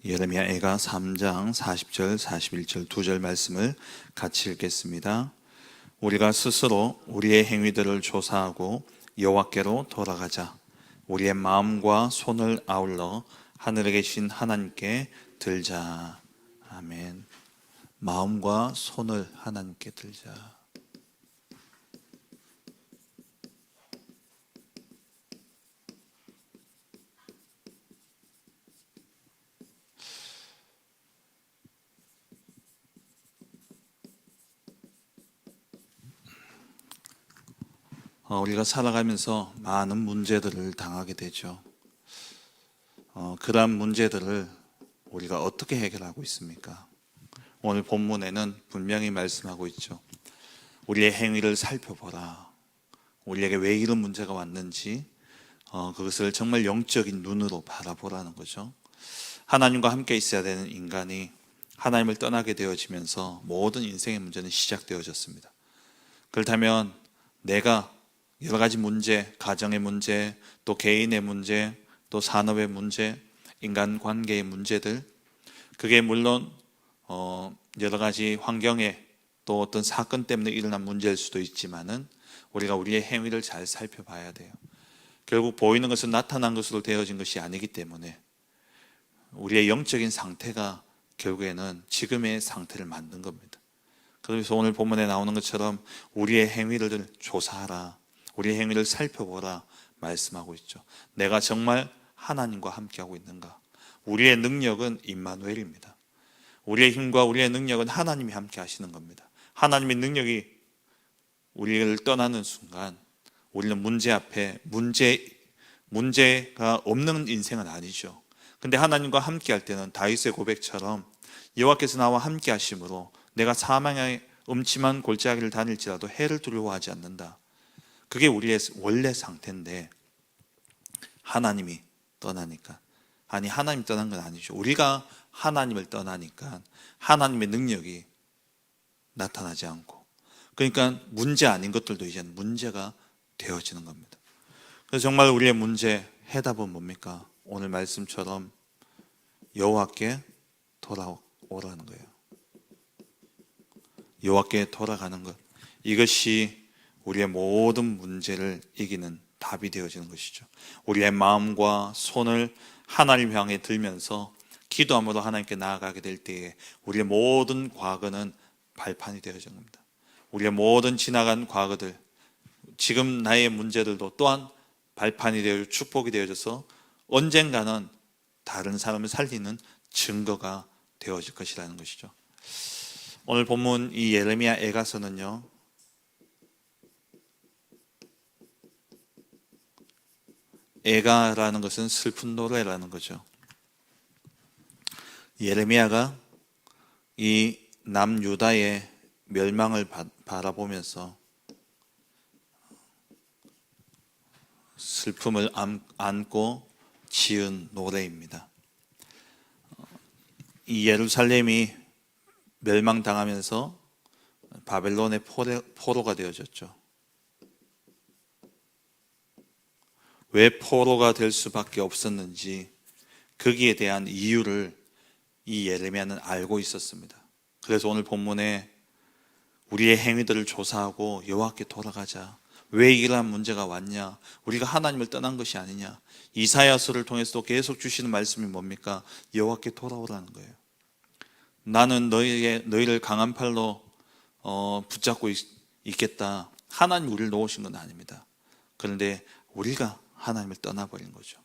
예레미야애가 3장 40절 41절 두 절 말씀을 같이 읽겠습니다. 우리가 스스로 우리의 행위들을 조사하고 여호와께로 돌아가자. 우리의 마음과 손을 아울러 하늘에 계신 하나님께 들자. 아멘. 마음과 손을 하나님께 들자. 우리가 살아가면서 많은 문제들을 당하게 되죠. 그러한 문제들을 우리가 어떻게 해결하고 있습니까? 오늘 본문에는 분명히 말씀하고 있죠. 우리의 행위를 살펴보라. 우리에게 왜 이런 문제가 왔는지 그것을 정말 영적인 눈으로 바라보라는 거죠. 하나님과 함께 있어야 되는 인간이 하나님을 떠나게 되어지면서 모든 인생의 문제는 시작되어졌습니다. 그렇다면 내가 여러 가지 문제, 가정의 문제, 또 개인의 문제, 또 산업의 문제, 인간관계의 문제들, 그게 물론 여러 가지 환경에 또 어떤 사건 때문에 일어난 문제일 수도 있지만은 우리가 우리의 행위를 잘 살펴봐야 돼요. 결국 보이는 것은 나타난 것으로 되어진 것이 아니기 때문에 우리의 영적인 상태가 결국에는 지금의 상태를 만든 겁니다. 그래서 오늘 본문에 나오는 것처럼 우리의 행위를 조사하라, 우리의 행위를 살펴보라 말씀하고 있죠. 내가 정말 하나님과 함께하고 있는가? 우리의 능력은 임마누엘입니다. 우리의 힘과 우리의 능력은 하나님이 함께 하시는 겁니다. 하나님의 능력이 우리를 떠나는 순간 우리는 문제 앞에 문제가 없는 인생은 아니죠. 근데 하나님과 함께 할 때는 다윗의 고백처럼 여호와께서 나와 함께 하심으로 내가 사망의 음침한 골짜기를 다닐지라도 해를 두려워하지 않는다. 그게 우리의 원래 상태인데 하나님이 떠나니까, 아니 하나님 떠난 건 아니죠. 우리가 하나님을 떠나니까 하나님의 능력이 나타나지 않고, 그러니까 문제 아닌 것들도 이제는 문제가 되어지는 겁니다. 그래서 정말 우리의 문제 해답은 뭡니까? 오늘 말씀처럼 여호와께 돌아오라는 거예요. 여호와께 돌아가는 것, 이것이 우리의 모든 문제를 이기는 답이 되어지는 것이죠. 우리의 마음과 손을 하나님 향해 들면서 기도함으로 하나님께 나아가게 될 때에 우리의 모든 과거는 발판이 되어지는 겁니다. 우리의 모든 지나간 과거들, 지금 나의 문제들도 또한 발판이 되어 축복이 되어져서 언젠가는 다른 사람을 살리는 증거가 되어질 것이라는 것이죠. 오늘 본문 이 예레미야 애가서는요, 애가라는 것은 슬픈 노래라는 거죠. 예레미야가 이 남유다의 멸망을 바라보면서 슬픔을 안고 지은 노래입니다. 이 예루살렘이 멸망당하면서 바벨론의 포로가 되어졌죠. 왜 포로가 될 수밖에 없었는지 거기에 대한 이유를 이 예레미야는 알고 있었습니다. 그래서 오늘 본문에 우리의 행위들을 조사하고 여호와께 돌아가자. 왜 이러한 문제가 왔냐? 우리가 하나님을 떠난 것이 아니냐? 이사야서를 통해서도 계속 주시는 말씀이 뭡니까? 여호와께 돌아오라는 거예요. 나는 너희를 강한 팔로 붙잡고 있겠다. 하나님 우리를 놓으신 건 아닙니다. 그런데 우리가 하나님을 떠나버린 거죠.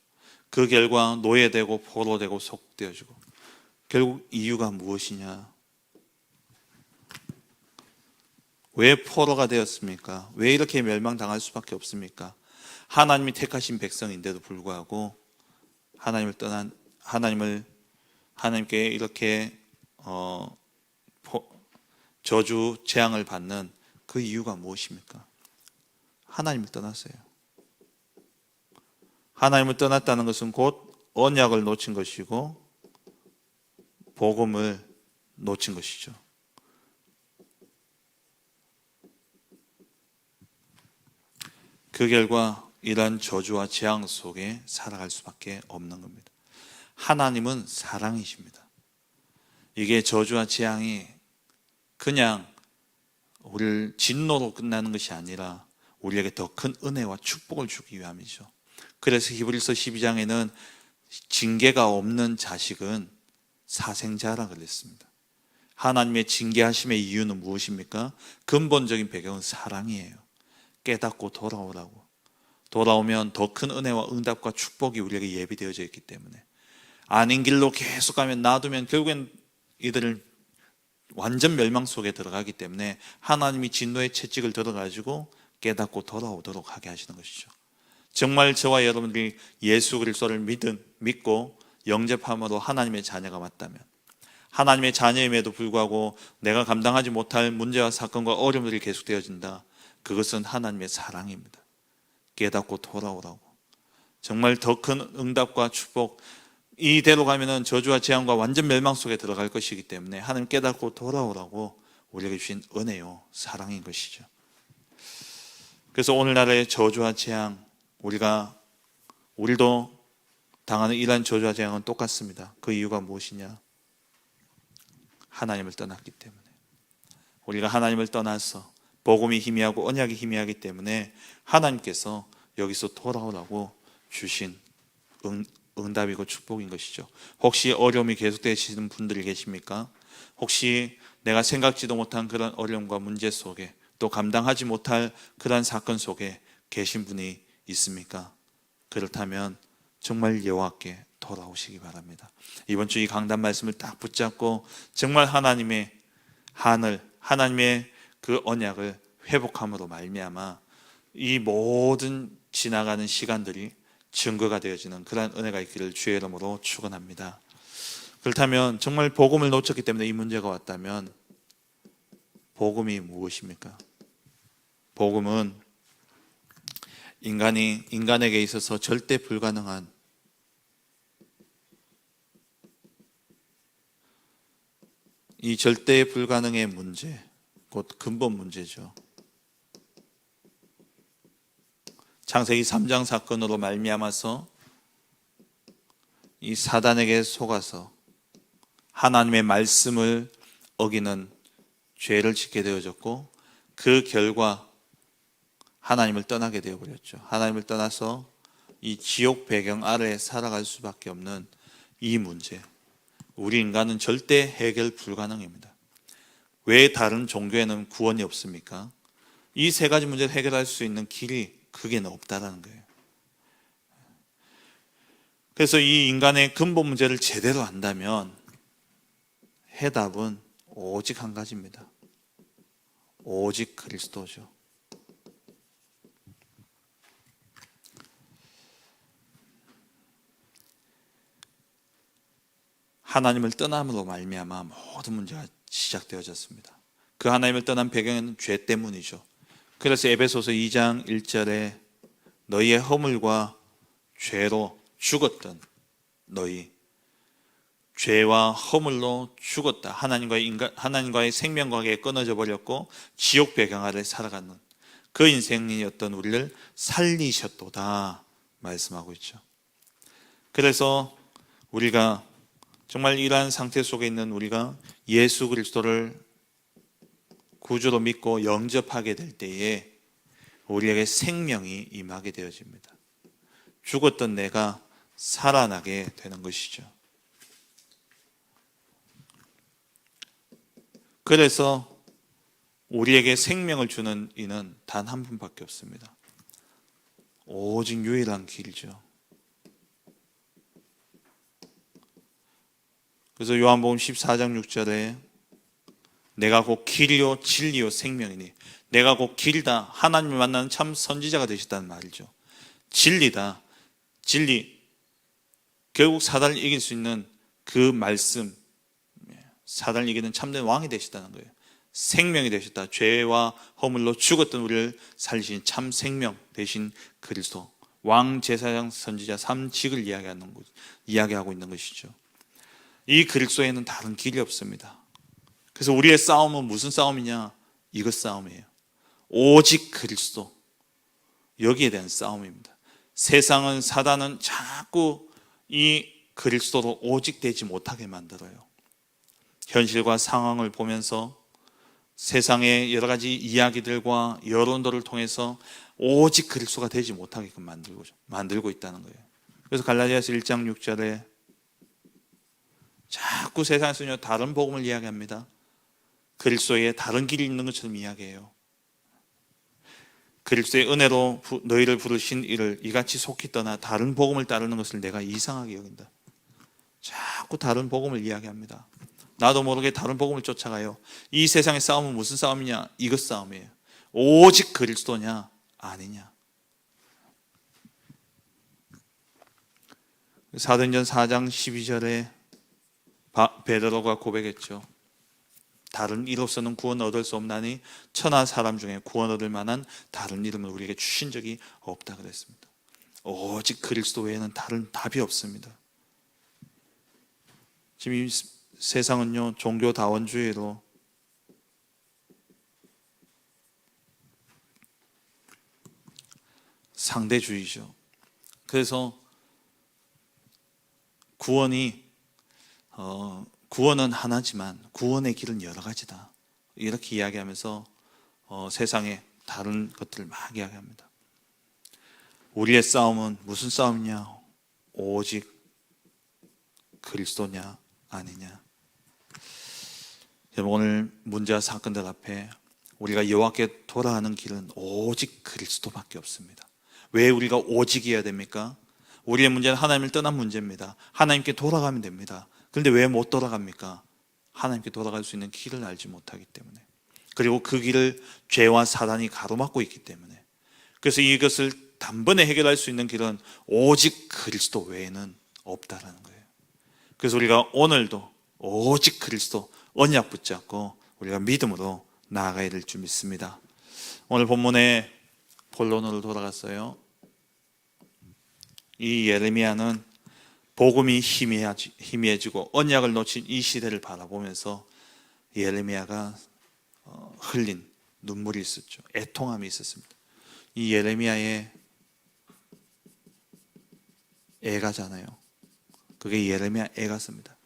그 결과 노예되고 포로되고 속되어지고, 결국 이유가 무엇이냐? 왜 포로가 되었습니까? 왜 이렇게 멸망당할 수밖에 없습니까? 하나님이 택하신 백성인데도 불구하고 하나님을 떠난, 하나님께 이렇게 저주 재앙을 받는 그 이유가 무엇입니까? 하나님을 떠났어요. 하나님을 떠났다는 것은 곧 언약을 놓친 것이고 복음을 놓친 것이죠. 그 결과 이러한 저주와 재앙 속에 살아갈 수밖에 없는 겁니다. 하나님은 사랑이십니다. 이게 저주와 재앙이 그냥 우리를 진노로 끝나는 것이 아니라 우리에게 더 큰 은혜와 축복을 주기 위함이죠. 그래서 히브리서 12장에는 징계가 없는 자식은 사생자라 그랬습니다. 하나님의 징계하심의 이유는 무엇입니까? 근본적인 배경은 사랑이에요. 깨닫고 돌아오라고. 돌아오면 더 큰 은혜와 응답과 축복이 우리에게 예비되어져 있기 때문에, 아닌 길로 계속 가면 놔두면 결국엔 이들을 완전 멸망 속에 들어가기 때문에 하나님이 진노의 채찍을 들어가지고 깨닫고 돌아오도록 하게 하시는 것이죠. 정말 저와 여러분들이 예수 그리스도를 믿고 영접함으로 하나님의 자녀가 맞다면, 하나님의 자녀임에도 불구하고 내가 감당하지 못할 문제와 사건과 어려움들이 계속되어진다. 그것은 하나님의 사랑입니다. 깨닫고 돌아오라고. 정말 더 큰 응답과 축복, 이대로 가면은 저주와 재앙과 완전 멸망 속에 들어갈 것이기 때문에 하나님 깨닫고 돌아오라고 우리에게 주신 은혜요, 사랑인 것이죠. 그래서 오늘날의 저주와 재앙, 우리도 당하는 이러한 저주와 재앙은 똑같습니다. 그 이유가 무엇이냐? 하나님을 떠났기 때문에. 우리가 하나님을 떠나서 복음이 희미하고 언약이 희미하기 때문에 하나님께서 여기서 돌아오라고 주신 응답이고 축복인 것이죠. 혹시 어려움이 계속되시는 분들이 계십니까? 혹시 내가 생각지도 못한 그런 어려움과 문제 속에, 또 감당하지 못할 그런 사건 속에 계신 분이 있습니까? 그렇다면 정말 여호와께 돌아오시기 바랍니다. 이번 주 이 강단 말씀을 딱 붙잡고 정말 하나님의 하늘, 하나님의 그 언약을 회복함으로 말미암아 이 모든 지나가는 시간들이 증거가 되어지는 그러한 은혜가 있기를 주의 이름으로 축원합니다. 그렇다면 정말 복음을 놓쳤기 때문에 이 문제가 왔다면 복음이 무엇입니까? 복음은 인간에게 있어서 절대 불가능한 이 절대 불가능의 문제, 곧 근본 문제죠. 창세기 3장 사건으로 말미암아서 이 사단에게 속아서 하나님의 말씀을 어기는 죄를 짓게 되어졌고, 그 결과 하나님을 떠나게 되어버렸죠. 하나님을 떠나서 이 지옥 배경 아래에 살아갈 수밖에 없는 이 문제, 우리 인간은 절대 해결 불가능입니다. 왜 다른 종교에는 구원이 없습니까? 이 세 가지 문제를 해결할 수 있는 길이 그게는 없다라는 거예요. 그래서 이 인간의 근본 문제를 제대로 안다면 해답은 오직 한 가지입니다. 오직 그리스도죠. 하나님을 떠남으로 말미암아 모든 문제가 시작되어졌습니다. 그 하나님을 떠난 배경은 죄 때문이죠. 그래서 에베소서 2장 1절에 너희의 허물과 죄로 죽었던 너희, 죄와 허물로 죽었다. 하나님과의 생명관계에 끊어져 버렸고 지옥 배경 아래 살아가는 그 인생이었던 우리를 살리셨도다 말씀하고 있죠. 그래서 우리가 정말 이러한 상태 속에 있는 우리가 예수 그리스도를 구주로 믿고 영접하게 될 때에 우리에게 생명이 임하게 되어집니다. 죽었던 내가 살아나게 되는 것이죠. 그래서 우리에게 생명을 주는 이는 단 한 분밖에 없습니다. 오직 유일한 길이죠. 그래서 요한복음 14장 6절에 내가 곧 길이요 진리요 생명이니, 내가 곧 길이다, 하나님을 만나는 참 선지자가 되셨다는 말이죠. 진리다, 진리, 결국 사단을 이길 수 있는 그 말씀, 사단을 이기는 참된 왕이 되셨다는 거예요. 생명이 되셨다, 죄와 허물로 죽었던 우리를 살리신 참 생명 되신 그리스도, 왕, 제사장, 선지자 3직을 이야기하고 있는 것이죠. 이 그리스도에는 다른 길이 없습니다. 그래서 우리의 싸움은 무슨 싸움이냐? 이것 싸움이에요. 오직 그리스도, 여기에 대한 싸움입니다. 세상은, 사단은 자꾸 이 그리스도로 오직 되지 못하게 만들어요. 현실과 상황을 보면서 세상의 여러 가지 이야기들과 여론들을 통해서 오직 그리스도가 되지 못하게끔 만들고 있다는 거예요. 그래서 갈라디아서 1장 6절에 자꾸 세상에서 다른 복음을 이야기합니다. 그리스도에 다른 길이 있는 것처럼 이야기해요. 그리스도의 은혜로 너희를 부르신 이를 이같이 속히 떠나 다른 복음을 따르는 것을 내가 이상하게 여긴다. 자꾸 다른 복음을 이야기합니다. 나도 모르게 다른 복음을 쫓아가요. 이 세상의 싸움은 무슨 싸움이냐? 이것 싸움이에요. 오직 그리스도냐 아니냐. 사도행전 4장 12절에 베드로가 고백했죠. 다른 이로서는 구원 얻을 수 없나니 천하 사람 중에 구원 얻을 만한 다른 이름을 우리에게 주신 적이 없다 그랬습니다. 오직 그리스도 외에는 다른 답이 없습니다. 지금 이 세상은요, 종교다원주의로 상대주의죠. 그래서 구원은 하나지만 구원의 길은 여러 가지다. 이렇게 이야기하면서 세상에 다른 것들을 막 이야기합니다. 우리의 싸움은 무슨 싸움이냐? 오직 그리스도냐 아니냐. 여러분, 오늘 문제와 사건들 앞에 우리가 여호와께 돌아가는 길은 오직 그리스도밖에 없습니다. 왜 우리가 오직이어야 됩니까? 우리의 문제는 하나님을 떠난 문제입니다. 하나님께 돌아가면 됩니다. 그런데 왜 못 돌아갑니까? 하나님께 돌아갈 수 있는 길을 알지 못하기 때문에, 그리고 그 길을 죄와 사단이 가로막고 있기 때문에. 그래서 이것을 단번에 해결할 수 있는 길은 오직 그리스도 외에는 없다라는 거예요. 그래서 우리가 오늘도 오직 그리스도 언약 붙잡고 우리가 믿음으로 나아가야 될 줄 믿습니다. 오늘 본문의 본론으로 돌아갔어요. 이 예레미야는 복음이 희미해지고 언약을 놓친 이 시대를 바라보면서 예레미야가 흘린 눈물이 있었죠. 애통함이 있었습니다. 이 예레미야의 애가잖아요. 그게 예레미야 애가습니다.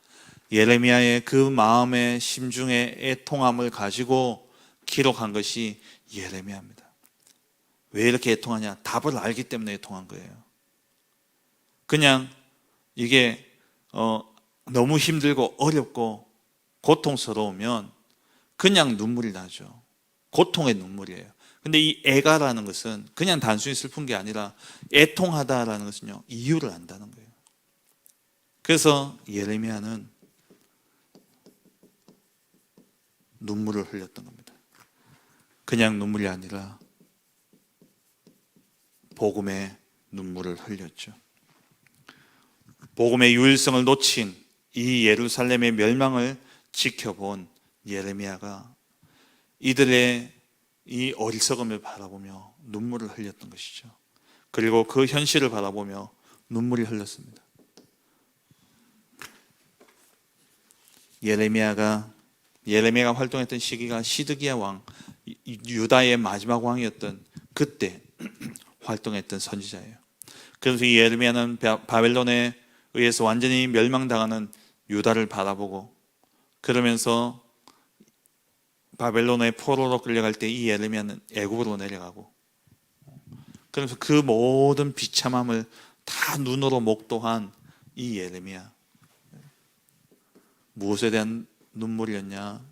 예레미야의 그 마음의 심중의 애통함을 가지고 기록한 것이 예레미야입니다. 왜 이렇게 애통하냐? 답을 알기 때문에 애통한 거예요. 그냥 이게 너무 힘들고 어렵고 고통스러우면 그냥 눈물이 나죠. 고통의 눈물이에요. 근데 이 애가라는 것은 그냥 단순히 슬픈 게 아니라 애통하다라는 것은요, 이유를 안다는 거예요. 그래서 예레미야는 눈물을 흘렸던 겁니다. 그냥 눈물이 아니라 복음의 눈물을 흘렸죠. 복음의 유일성을 놓친 이 예루살렘의 멸망을 지켜본 예레미야가 이들의 이 어리석음을 바라보며 눈물을 흘렸던 것이죠. 그리고 그 현실을 바라보며 눈물이 흘렀습니다. 예레미야가 활동했던 시기가 시드기야 왕, 유다의 마지막 왕이었던 그때 활동했던 선지자예요. 그래서 이 예레미야는 바벨론에 의해서 완전히 멸망당하는 유다를 바라보고, 그러면서 바벨론의 포로로 끌려갈 때 이 예레미야는 애굽으로 내려가고, 그래서 그 모든 비참함을 다 눈으로 목도한 이 예레미야, 무엇에 대한 눈물이었냐?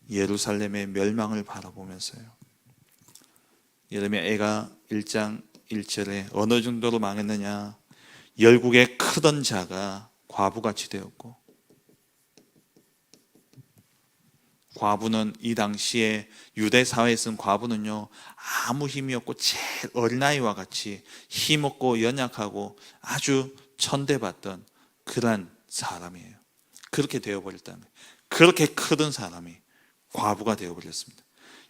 예루살렘의 멸망을 바라보면서요. 예레미야 애가 1장 1절에 어느 정도로 망했느냐? 열국의 크던 자가 과부같이 되었고, 과부는 이 당시에 유대 사회에 쓴 과부는요, 아무 힘이 없고 제일 어린아이와 같이 힘없고 연약하고 아주 천대받던 그런 사람이에요. 그렇게 되어버렸다는 거예요. 그렇게 크던 사람이 과부가 되어버렸습니다.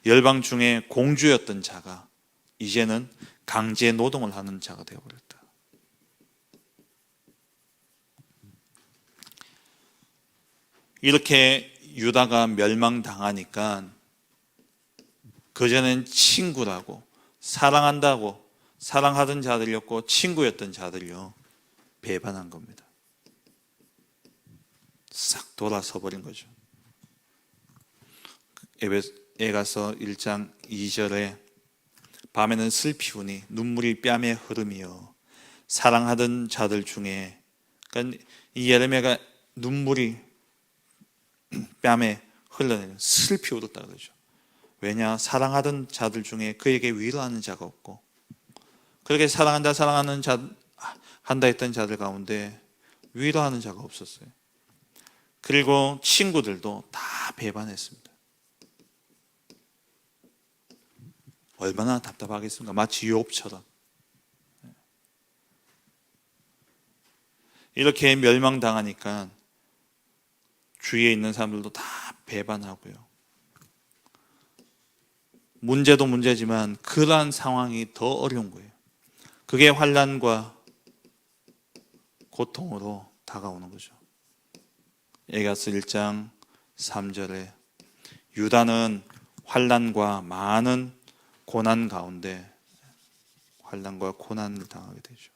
열방 중에 공주였던 자가 이제는 강제 노동을 하는 자가 되어버렸다. 이렇게 유다가 멸망당하니까 그전엔 친구라고 사랑한다고 사랑하던 자들이었고 친구였던 자들이요 배반한 겁니다. 돌아서 버린 거죠. 에가서 1장 2절에 밤에는 슬피우니 눈물이 뺨에 흐름이여 사랑하던 자들 중에, 그러니까 이 예레미야가 눈물이 뺨에 흘러내는 슬피 울었다 그러죠. 왜냐? 사랑하던 자들 중에 그에게 위로하는 자가 없고, 그렇게 사랑하는 자 한다 했던 자들 가운데 위로하는 자가 없었어요. 그리고 친구들도 다 배반했습니다. 얼마나 답답하겠습니까? 마치 욥처럼 이렇게 멸망당하니까 주위에 있는 사람들도 다 배반하고요. 문제도 문제지만 그러한 상황이 더 어려운 거예요. 그게 환난과 고통으로 다가오는 거죠. 에가서 1장 3절에 유다는 환난과 많은 고난 가운데 환난과 고난을 당하게 되죠.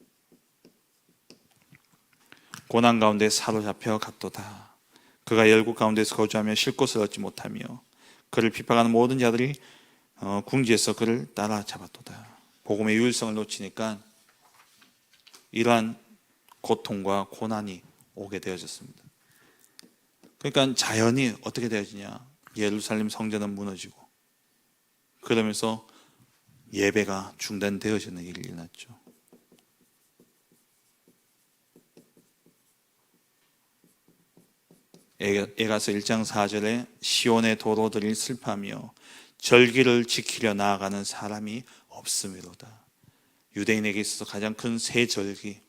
고난 가운데 사로잡혀 갔도다. 그가 열국 가운데서 거주하며 쉴 곳을 얻지 못하며 그를 핍박하는 모든 자들이 궁지에서 그를 따라잡았도다. 복음의 유일성을 놓치니까 이러한 고통과 고난이 오게 되어졌습니다. 그러니까 자연이 어떻게 되어지냐? 예루살렘 성전은 무너지고 그러면서 예배가 중단되어지는 일이 일어났죠. 에가서 1장 4절에 시온의 도로들이 슬퍼하며 절기를 지키려 나아가는 사람이 없음이로다. 유대인에게 있어서 가장 큰 새 절기,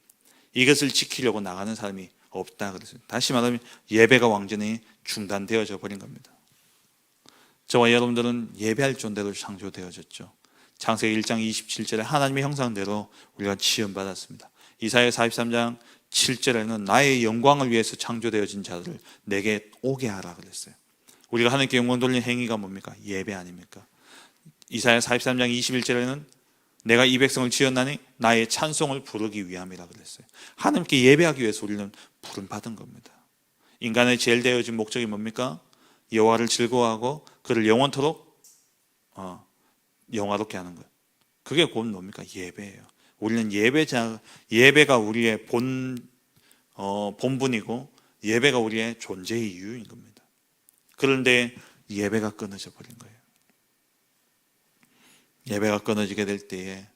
이것을 지키려고 나가는 사람이 없다 그랬어요. 다시 말하면 예배가 완전히 중단되어져 버린 겁니다. 저와 여러분들은 예배할 존재로 창조되어졌죠. 창세기 1장 27절에 하나님의 형상대로 우리가 지음받았습니다. 이사야 43장 7절에는 나의 영광을 위해서 창조되어진 자들을 내게 오게 하라 그랬어요. 우리가 하나님께 영광 돌리는 행위가 뭡니까? 예배 아닙니까? 이사야 43장 21절에는 내가 이 백성을 지었나니 나의 찬송을 부르기 위함이라 그랬어요. 하나님께 예배하기 위해서 우리는 부름받은 겁니다. 인간의 제일 되어진 목적이 뭡니까? 여호와를 즐거워하고 그를 영원토록 영화롭게 하는 것. 그게 곧 뭡니까? 예배예요. 우리는 예배가 우리의 본분이고 예배가 우리의 존재의 이유인 겁니다. 그런데 예배가 끊어져 버린 거예요. 예배가 끊어지게 될 때에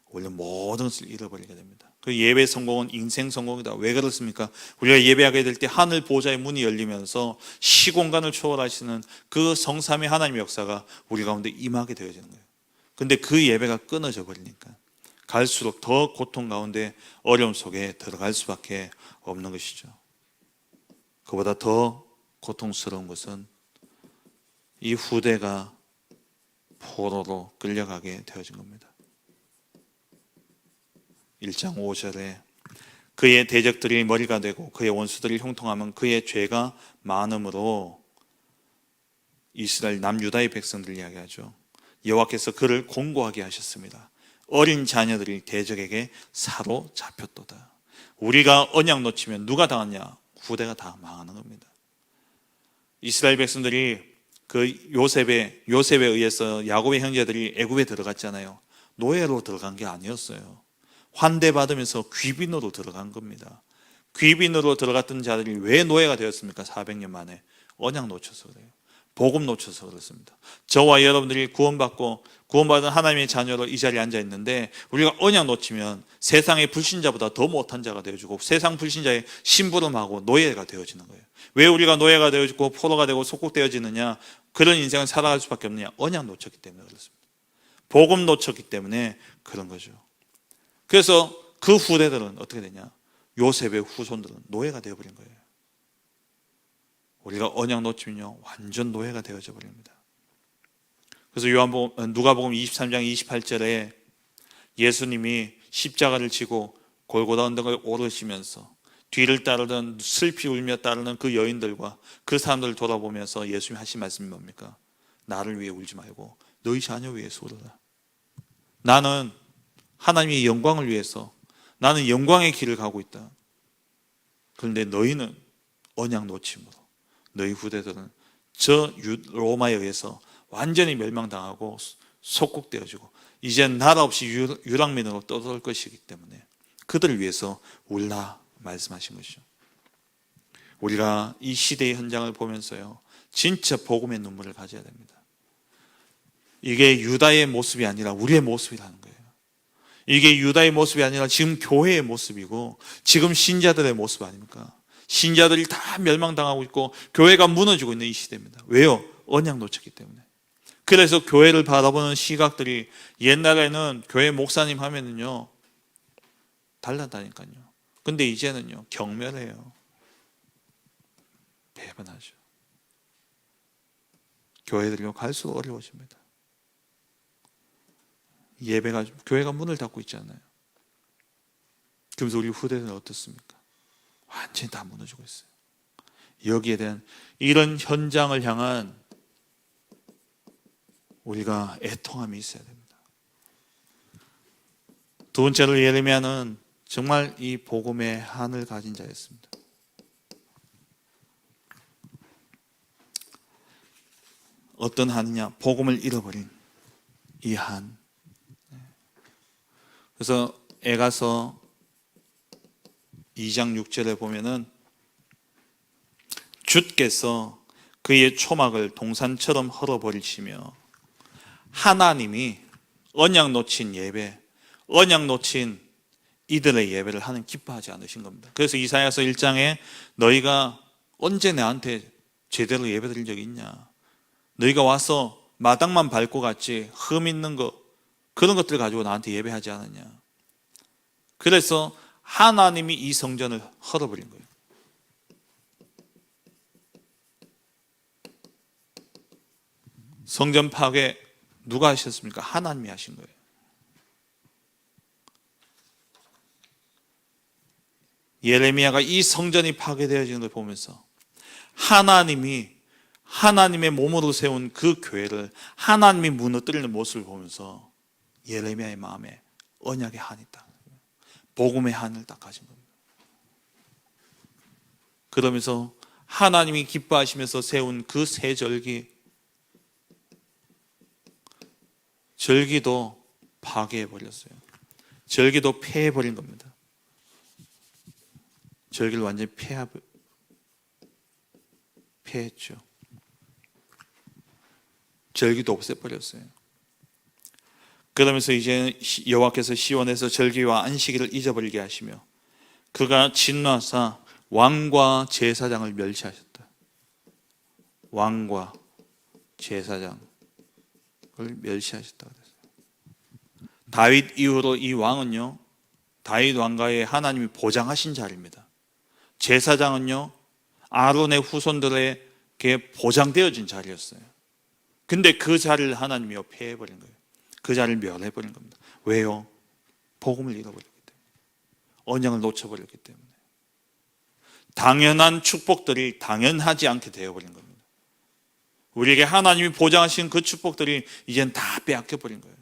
원래 모든 것을 잃어버리게 됩니다. 그 예배 성공은 인생 성공이다. 왜 그렇습니까? 우리가 예배하게 될 때 하늘 보좌의 문이 열리면서 시공간을 초월하시는 그 성삼위 하나님의 역사가 우리 가운데 임하게 되어지는 거예요. 근데 그 예배가 끊어져 버리니까 갈수록 더 고통 가운데 어려움 속에 들어갈 수밖에 없는 것이죠. 그보다 더 고통스러운 것은 이 후대가 포로로 끌려가게 되어진 겁니다. 1장 5절에 그의 대적들이 머리가 되고 그의 원수들이 형통하면 그의 죄가 많음으로, 이스라엘 남유다의 백성들 이야기하죠. 여호와께서 그를 공고하게 하셨습니다. 어린 자녀들이 대적에게 사로잡혔도다. 우리가 언약 놓치면 누가 당하냐? 후대가 다 망하는 겁니다. 이스라엘 백성들이 그 요셉에 의해서 야곱의 형제들이 애굽에 들어갔잖아요. 노예로 들어간 게 아니었어요. 환대받으면서 귀빈으로 들어간 겁니다. 귀빈으로 들어갔던 자들이 왜 노예가 되었습니까? 400년 만에 언약 놓쳐서 그래요. 복음 놓쳐서 그렇습니다. 저와 여러분들이 구원받은 하나님의 자녀로 이 자리에 앉아 있는데 우리가 언약 놓치면 세상의 불신자보다 더 못한 자가 되어지고 세상 불신자의 심부름하고 노예가 되어지는 거예요. 왜 우리가 노예가 되어지고 포로가 되고 속국되어지느냐? 그런 인생을 살아갈 수밖에 없느냐? 언약 놓쳤기 때문에 그렇습니다. 복음 놓쳤기 때문에 그런 거죠. 그래서 그 후대들은 어떻게 되냐? 요셉의 후손들은 노예가 되어버린 거예요. 우리가 언약 놓치면요 완전 노예가 되어져 버립니다. 그래서 누가복음 23장 28절에 예수님이 십자가를 지고 골고다 언덕을 오르시면서 뒤를 따르던 슬피 울며 따르는 그 여인들과 그 사람들을 돌아보면서 예수님이 하신 말씀이 뭡니까? 나를 위해 울지 말고 너희 자녀 위해서 울어라. 나는 하나님의 영광을 위해서, 나는 영광의 길을 가고 있다. 그런데 너희는 언약 놓침으로 너희 후대들은 저 로마에 의해서 완전히 멸망당하고 속국되어지고 이제 나라 없이 유랑민으로 떠돌 것이기 때문에 그들을 위해서 울라 말씀하신 것이죠. 우리가 이 시대의 현장을 보면서요, 진짜 복음의 눈물을 가져야 됩니다. 이게 유다의 모습이 아니라 우리의 모습이라는 거예요. 이게 유다의 모습이 아니라 지금 교회의 모습이고 지금 신자들의 모습 아닙니까? 신자들이 다 멸망당하고 있고 교회가 무너지고 있는 이 시대입니다. 왜요? 언약 놓쳤기 때문에. 그래서 교회를 바라보는 시각들이 옛날에는 교회 목사님 하면은요 달랐다니까요. 근데 이제는요 경멸해요. 배반하죠. 교회들이 갈수록 어려워집니다. 예배가 교회가 문을 닫고 있잖아요. 그러면서 우리 후대는 어떻습니까? 완전히 다 무너지고 있어요. 여기에 대한 이런 현장을 향한 우리가 애통함이 있어야 됩니다. 두 번째로 예레미야는 정말 이 복음의 한을 가진 자였습니다. 어떤 한이냐? 복음을 잃어버린 이 한. 그래서 에가서 2장 6절에 보면은 주께서 그의 초막을 동산처럼 헐어버리시며 하나님이 언약 놓친 예배, 언약 놓친 이들의 예배를 하는 기뻐하지 않으신 겁니다. 그래서 이사야서 1장에 너희가 언제 나한테 제대로 예배드린 적이 있냐? 너희가 와서 마당만 밟고 갔지 흠 있는 거 그런 것들 가지고 나한테 예배하지 않았냐? 그래서 하나님이 이 성전을 헐어버린 거예요. 성전 파괴 누가 하셨습니까? 하나님이 하신 거예요. 예레미야가 이 성전이 파괴되어지는 걸 보면서 하나님의 몸으로 세운 그 교회를 하나님이 무너뜨리는 모습을 보면서 예레미야의 마음에 언약의 한이 딱, 복음의 한을 딱 가진 겁니다. 그러면서 하나님이 기뻐하시면서 세운 그 새 절기도 파괴해버렸어요. 절기도 폐해버린 겁니다. 절기를 완전히 폐했죠. 절기도 없애버렸어요. 그러면서 이제 여호와께서 시온에서 절기와 안식일을 잊어버리게 하시며 그가 진노하사 왕과 제사장을 멸시하셨다. 왕과 제사장을 멸시하셨다 그랬어요. 다윗 이후로 이 왕은요, 다윗 왕가에 하나님이 보장하신 자리입니다. 제사장은요, 아론의 후손들에게 보장되어진 자리였어요. 근데 그 자리를 하나님이 폐해버린 거예요. 그 자리를 멸해버린 겁니다. 왜요? 복음을 잃어버렸기 때문에, 언약을 놓쳐버렸기 때문에, 당연한 축복들이 당연하지 않게 되어버린 겁니다. 우리에게 하나님이 보장하신 그 축복들이 이젠 다 빼앗겨버린 거예요.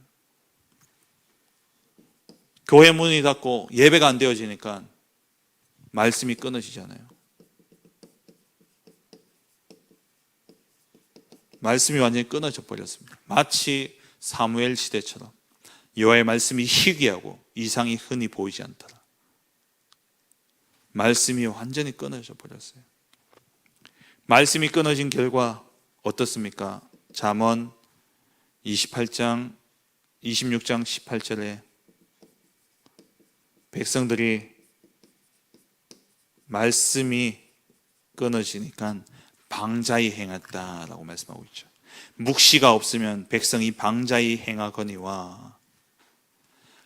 교회 문이 닫고 예배가 안 되어지니까 말씀이 끊어지잖아요. 말씀이 완전히 끊어져 버렸습니다. 마치 사무엘 시대처럼 여호와의 말씀이 희귀하고 이상이 흔히 보이지 않더라. 말씀이 완전히 끊어져 버렸어요. 말씀이 끊어진 결과 어떻습니까? 잠언 26장 18절에 백성들이 말씀이 끊어지니까 방자히 행했다라고 말씀하고 있죠. 묵시가 없으면 백성이 방자히 행하거니와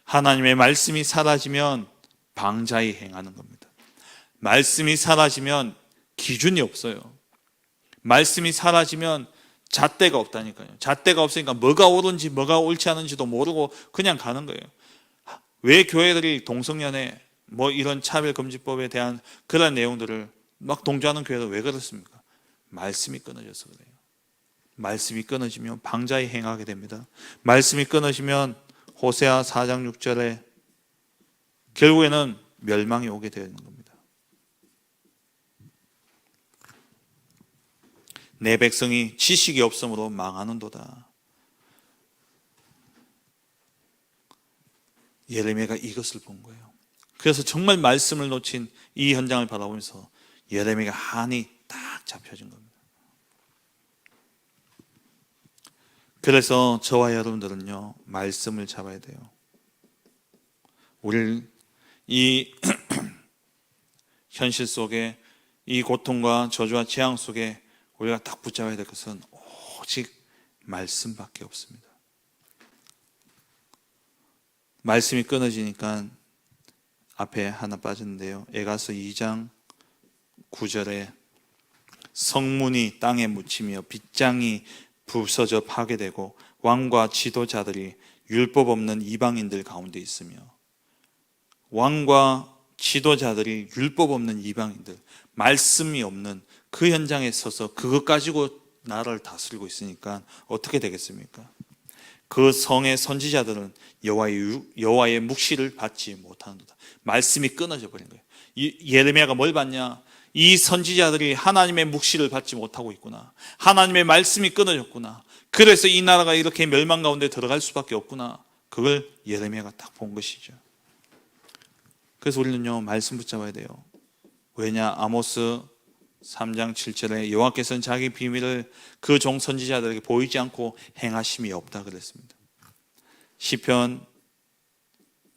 하나님의 말씀이 사라지면 방자히 행하는 겁니다. 말씀이 사라지면 기준이 없어요. 말씀이 사라지면 잣대가 없다니까요. 잣대가 없으니까 뭐가 옳은지 뭐가 옳지 않은지도 모르고 그냥 가는 거예요. 왜 교회들이 동성연애 이런 차별금지법에 대한 그런 내용들을 막 동조하는 교회들 왜 그렇습니까? 말씀이 끊어져서 그래요. 말씀이 끊어지면 방자히 행하게 됩니다. 말씀이 끊어지면 호세아 4장 6절에 결국에는 멸망이 오게 되는 겁니다. 내 백성이 지식이 없으므로 망하는도다. 예레미야가 이것을 본 거예요. 그래서 정말 말씀을 놓친 이 현장을 바라보면서 예레미야가 한이 딱 잡혀진 겁니다. 그래서 저와 여러분들은요, 말씀을 잡아야 돼요. 우리를 이 현실 속에 이 고통과 저주와 재앙 속에 우리가 딱 붙잡아야 될 것은 오직 말씀밖에 없습니다. 말씀이 끊어지니까 앞에 하나 빠졌는데요. 에가서 2장 9절에 성문이 땅에 묻히며 빗장이 부서져 파괴되고 왕과 지도자들이 율법 없는 이방인들 가운데 있으며, 왕과 지도자들이 율법 없는 이방인들, 말씀이 없는 그 현장에 서서 그것 가지고 나라를 다스리고 있으니까 어떻게 되겠습니까? 그 성의 선지자들은 여호와의 묵시를 받지 못하는도다. 말씀이 끊어져 버린 거예요. 예레미야가 뭘 봤냐? 이 선지자들이 하나님의 묵시를 받지 못하고 있구나. 하나님의 말씀이 끊어졌구나. 그래서 이 나라가 이렇게 멸망 가운데 들어갈 수밖에 없구나. 그걸 예레미야가 딱 본 것이죠. 그래서 우리는요, 말씀 붙잡아야 돼요. 왜냐? 아모스 3장 7절에 여호와께서는 자기 비밀을 그 종 선지자들에게 보이지 않고 행하심이 없다 그랬습니다. 시편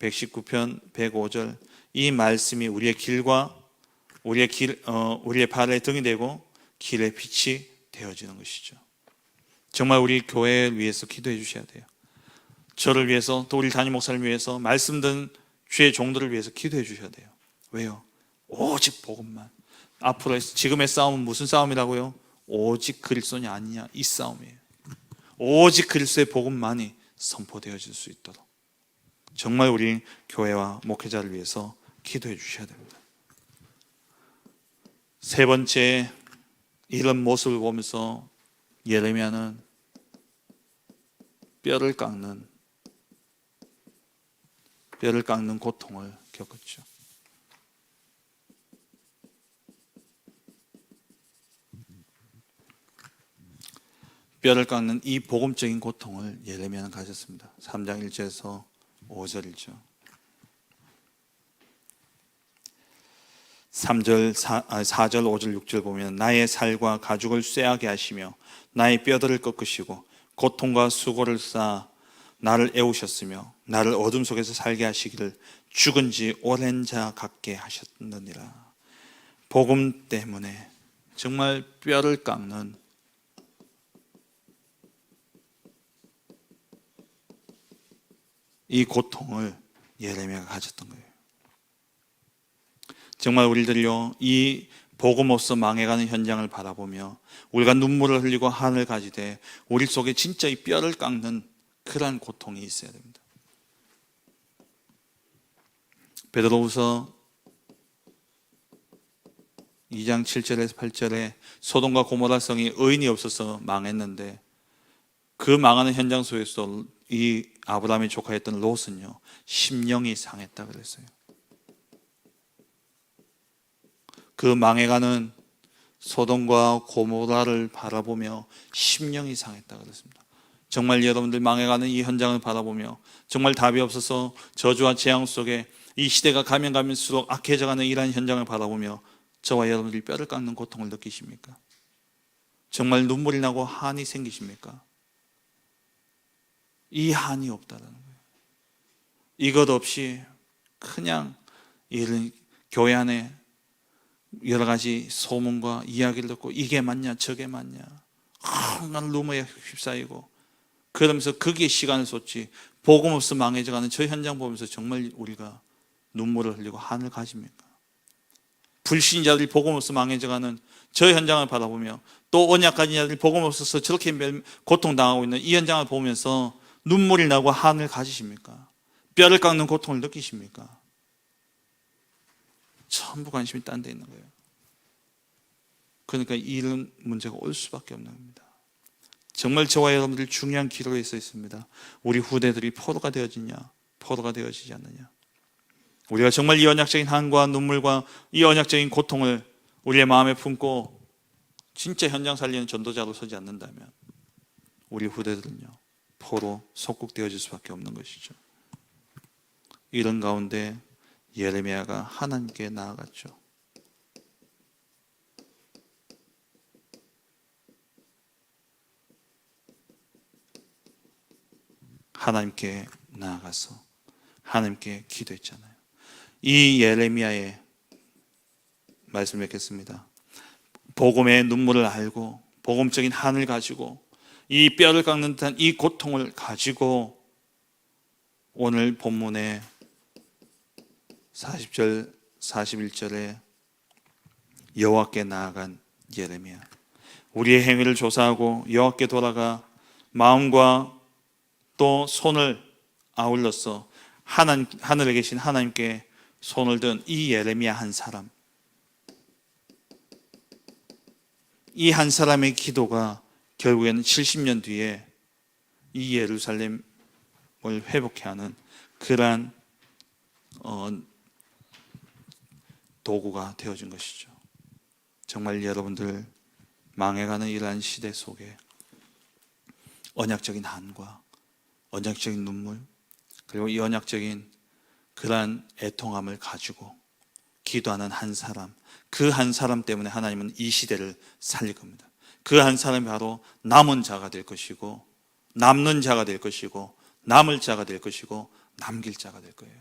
119편 105절, 이 말씀이 우리의 길과 우리의 발의 등이 되고 길의 빛이 되어지는 것이죠. 정말 우리 교회를 위해서 기도해 주셔야 돼요. 저를 위해서, 또 우리 담임 목사를 위해서, 말씀 듣는 주의 종들을 위해서 기도해 주셔야 돼요. 왜요? 오직 복음만. 앞으로 지금의 싸움은 무슨 싸움이라고요? 오직 그리스도냐 아니냐, 이 싸움이에요. 오직 그리스도의 복음만이 선포되어질 수 있도록 정말 우리 교회와 목회자를 위해서 기도해 주셔야 됩니다. 세 번째, 이런 모습을 보면서 예레미야는 뼈를 깎는 고통을 겪었죠. 뼈를 깎는 이 복음적인 고통을 예레미야는 가졌습니다. 3장 1절에서 5절이죠. 4절, 5절, 6절 보면 나의 살과 가죽을 쇠하게 하시며 나의 뼈들을 꺾으시고 고통과 수고를 쌓아 나를 애우셨으며 나를 어둠 속에서 살게 하시기를 죽은 지 오랜 자 같게 하셨느니라. 복음 때문에 정말 뼈를 깎는 이 고통을 예레미야가 가졌던 거예요. 정말 우리들요, 이 복음 없어 망해가는 현장을 바라보며 우리가 눈물을 흘리고 한을 가지되 우리 속에 진짜 이 뼈를 깎는 그러한 고통이 있어야 됩니다. 베드로후서 2장 7절에서 8절에 소돔과 고모라 성이 의인이 없어서 망했는데 그 망하는 현장 속에서 이 아브라함의 조카였던 롯은요, 심령이 상했다 그랬어요. 그 망해가는 소돔과 고모라를 바라보며 심령이 상했다 그랬습니다. 정말 여러분들 망해가는 이 현장을 바라보며 정말 답이 없어서 저주와 재앙 속에 이 시대가 가면 갈수록 악해져가는 이러한 현장을 바라보며 저와 여러분들이 뼈를 깎는 고통을 느끼십니까? 정말 눈물이 나고 한이 생기십니까? 이 한이 없다는 거예요. 이것 없이 그냥 이런 교회 안에 여러 가지 소문과 이야기를 듣고 이게 맞냐 저게 맞냐 난 루머에 휩싸이고 그러면서 거기에 시간을 쏟지 복음 없어 망해져가는 저 현장 보면서 정말 우리가 눈물을 흘리고 한을 가집니까? 불신자들이 복음 없어 망해져가는 저 현장을 바라보며 또 언약 가진 자들이 복음 없어서 저렇게 고통당하고 있는 이 현장을 보면서 눈물이 나고 한을 가지십니까? 뼈를 깎는 고통을 느끼십니까? 전부 관심이 딴 데 있는 거예요. 그러니까 이런 문제가 올 수밖에 없는 겁니다. 정말 저와 여러분들 중요한 기로에 서 있습니다. 우리 후대들이 포로가 되어지냐 포로가 되어지지 않느냐. 우리가 정말 이 언약적인 한과 눈물과 이 언약적인 고통을 우리의 마음에 품고 진짜 현장 살리는 전도자로 서지 않는다면 우리 후대들은요, 포로 속국되어질 수밖에 없는 것이죠. 이런 가운데 예레미야가 하나님께 나아갔죠. 하나님께 나아가서 하나님께 기도했잖아요. 이 예레미야의 말씀을 뵙겠습니다. 복음의 눈물을 알고 복음적인 한을 가지고 이 뼈를 깎는 듯한 이 고통을 가지고 오늘 본문의 40절 41절에 여호와께 나아간 예레미야, 우리의 행위를 조사하고 여호와께 돌아가 마음과 또 손을 아울러서 하늘에 계신 하나님께 손을 든 이 예레미야 한 사람, 이 한 사람의 기도가 결국에는 70년 뒤에 이 예루살렘을 회복해 하는 그러한 도구가 되어진 것이죠. 정말 여러분들 망해가는 이러한 시대 속에 언약적인 한과 언약적인 눈물, 그리고 이 언약적인 그러한 애통함을 가지고 기도하는 한 사람, 그 한 사람 때문에 하나님은 이 시대를 살릴 겁니다. 그 한 사람이 바로 남은 자가 될 것이고, 남는 자가 될 것이고, 남을 자가 될 것이고, 남길 자가 될 거예요.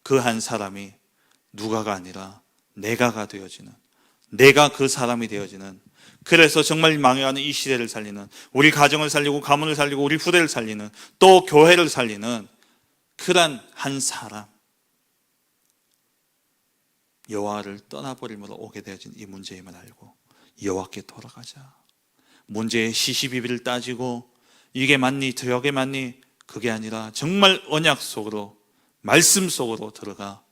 그 한 사람이 누가가 아니라 내가가 되어지는, 내가 그 사람이 되어지는, 그래서 정말 망해가는 이 시대를 살리는, 우리 가정을 살리고 가문을 살리고 우리 후대를 살리는, 또 교회를 살리는 그런 한 사람, 여호와를 떠나버림으로 오게 되어진 이 문제임을 알고 여호와께 돌아가자. 문제의 시시비비를 따지고 이게 맞니 저게 맞니, 그게 아니라 정말 언약 속으로, 말씀 속으로 들어가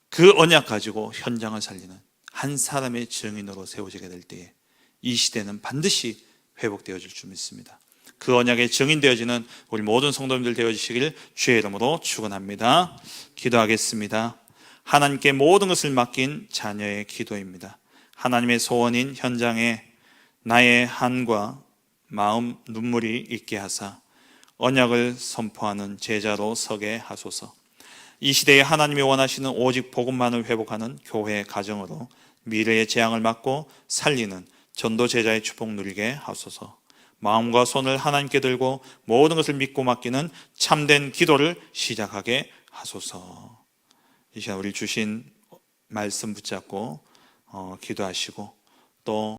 그 언약 가지고 현장을 살리는 한 사람의 증인으로 세워지게 될 때에 이 시대는 반드시 회복되어질 줄 믿습니다. 그 언약의 증인되어지는 우리 모든 성도님들 되어지시길 주의 이름으로 축원합니다. 기도하겠습니다. 하나님께 모든 것을 맡긴 자녀의 기도입니다. 하나님의 소원인 현장에 나의 한과 마음 눈물이 있게 하사 언약을 선포하는 제자로 서게 하소서. 이 시대에 하나님이 원하시는 오직 복음만을 회복하는 교회 가정으로 미래의 재앙을 막고 살리는 전도 제자의 축복 누리게 하소서. 마음과 손을 하나님께 들고 모든 것을 믿고 맡기는 참된 기도를 시작하게 하소서. 이 시간 우리 주신 말씀 붙잡고 기도하시고 또